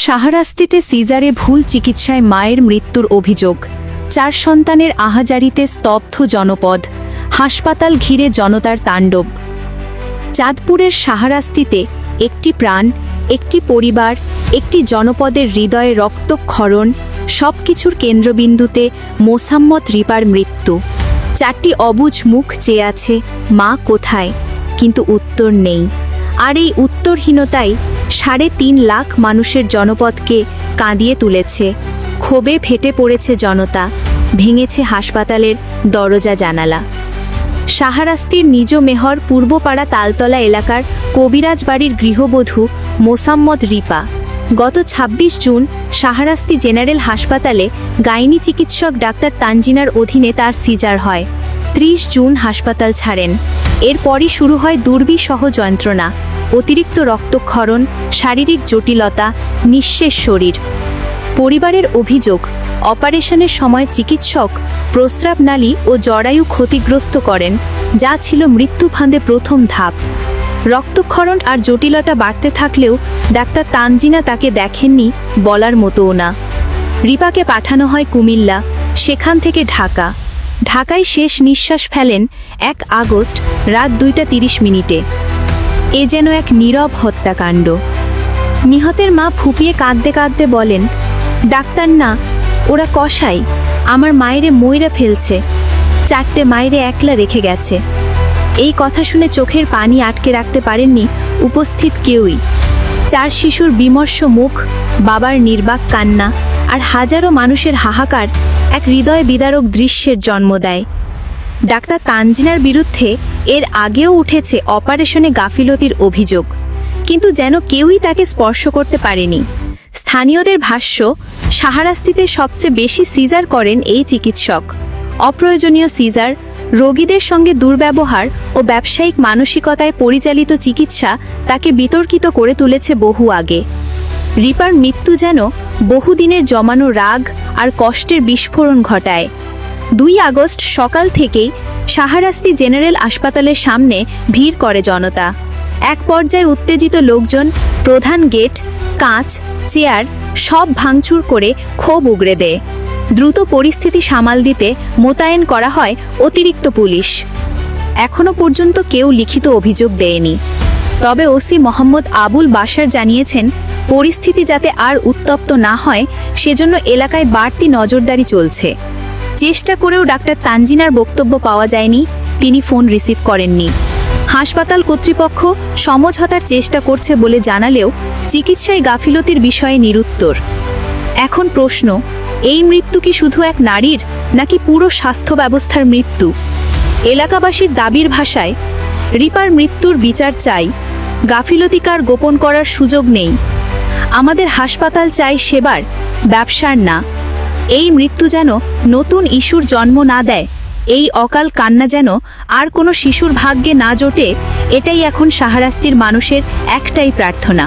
শাহরাস্তিতে সিজারে ভুল চিকিৎসায় মায়ের মৃত্যুর অভিযোগ। 4 সন্তানের আহাজারিতে স্তব্ধ জনপদ, হাসপাতাল ঘিরে জনতার তাণ্ডব। চাঁদপুরের শাহরাস্তিতে একটি প্রাণ, একটি পরিবার, একটি জনপদের হৃদয়ে রক্তক্ষরণ, সবকিছুর কেন্দ্রবিন্দুতে মোসাম্মত রিপার মৃত্যু। 4টি অবুঝ মুখ চেয়ে আছে, মা কোথায়? কিন্তু উত্তর নেই। আর এই উত্তরহীনতাই 3.5 লাখ মানুষের জনপদকে কাঁদিয়ে তুলেছে। ক্ষোভে ফেটে পড়েছে জনতা, ভেঙেছে হাসপাতালের দরজা জানালা। শাহরাস্তির নিজ মেহর পূর্বপাড়া তালতলা এলাকার কবিরাজ বাড়ির গৃহবধূ মোসাম্মত রিপা গত 26 জুন শাহরাস্তি জেনারেল হাসপাতালে গাইনি চিকিৎসক ডাক্তার তানজিনার অধীনে তার সিজার হয়। 30 জুন হাসপাতাল ছাড়েন। এরপরই শুরু হয় দুর্বিসহ যন্ত্রণা, অতিরিক্ত রক্তক্ষরণ, শারীরিক জটিলতা, নিঃশেষ শরীর। পরিবারের অভিযোগ, অপারেশনের সময় চিকিৎসক প্রস্রাবনালী ও জরায়ু ক্ষতিগ্রস্ত করেন, যা ছিল মৃত্যু ফাঁদে প্রথম ধাপ। রক্তক্ষরণ আর জটিলতা বাড়তে থাকলেও ডাক্তার তানজিনা তাকে দেখেননি বলার মতোও না। রিপাকে পাঠানো হয় কুমিল্লা, সেখান থেকে ঢাকায় শেষ নিঃশ্বাস ফেলেন 1 আগস্ট রাত 2টা 30 মিনিটে। এ যেন এক নীরব হত্যাকাণ্ড। নিহতের মা ফুপিয়ে কাঁদতে কাঁদতে বলেন, ডাক্তার না, ওরা কসাই, আমার মায়েরে মইরা ফেলছে, 4টে মায়েরে একলা রেখে গেছে। এই কথা শুনে চোখের পানি আটকে রাখতে পারেননি উপস্থিত কেউই। 4 শিশুর বিমর্ষ মুখ, বাবার নির্বাক কান্না আর হাজারো মানুষের হাহাকার এক হৃদয় বিদারক দৃশ্যের জন্ম দেয়। ডাক্তার তানজিনার বিরুদ্ধে এর আগেও উঠেছে অপারেশনে গাফিলতির অভিযোগ, কিন্তু যেন কেউই তাকে স্পর্শ করতে পারেনি। স্থানীয়দের ভাষ্য, শাহরাস্তিতে সবচেয়ে বেশি সিজার করেন এই চিকিৎসক। অপ্রয়োজনীয় সিজার, রোগীদের সঙ্গে দুর্ব্যবহার ও ব্যবসায়িক মানসিকতায় পরিচালিত চিকিৎসা তাকে বিতর্কিত করে তুলেছে বহু আগে। রিপার মৃত্যু যেন বহুদিনের জমানো রাগ আর কষ্টের বিস্ফোরণ ঘটায়। 2 আগস্ট সকাল থেকেই শাহরাস্তি জেনারেল হাসপাতালের সামনে ভিড় করে জনতা। এক পর্যায়ে উত্তেজিত লোকজন প্রধান গেট, কাঁচ, চেয়ার সব ভাঙচুর করে ক্ষোভ উগরে দেয়। দ্রুত পরিস্থিতি সামাল দিতে মোতায়েন করা হয় অতিরিক্ত পুলিশ। এখনও পর্যন্ত কেউ লিখিত অভিযোগ দেয়নি। তবে ওসি মোহাম্মদ আবুল বাশার জানিয়েছেন, পরিস্থিতি যাতে আর উত্তপ্ত না হয় সেজন্য এলাকায় বাড়তি নজরদারি চলছে। চেষ্টা করেও ডাক্তার তানজিনার বক্তব্য পাওয়া যায়নি, তিনি ফোন রিসিভ করেননি। হাসপাতাল কর্তৃপক্ষ সমঝোতার চেষ্টা করছে বলে জানালেও চিকিৎসায় গাফিলতির বিষয়ে নিরুত্তর। এখন প্রশ্ন, এই মৃত্যু কি শুধু এক নারীর, নাকি পুরো স্বাস্থ্য ব্যবস্থার মৃত্যু? এলাকাবাসীর দাবির ভাষায়, রিপার মৃত্যুর বিচার চাই, গাফিলতিকার গোপন করার সুযোগ নেই। আমাদের হাসপাতাল চাই সেবার, ব্যবসার না। এই মৃত্যু যেন নতুন ইস্যুর জন্ম না দেয়, এই অকাল কান্না যেন আর কোনো শিশুর ভাগ্যে না জোটে, এটাই এখন শাহরাস্তির মানুষের একটাই প্রার্থনা।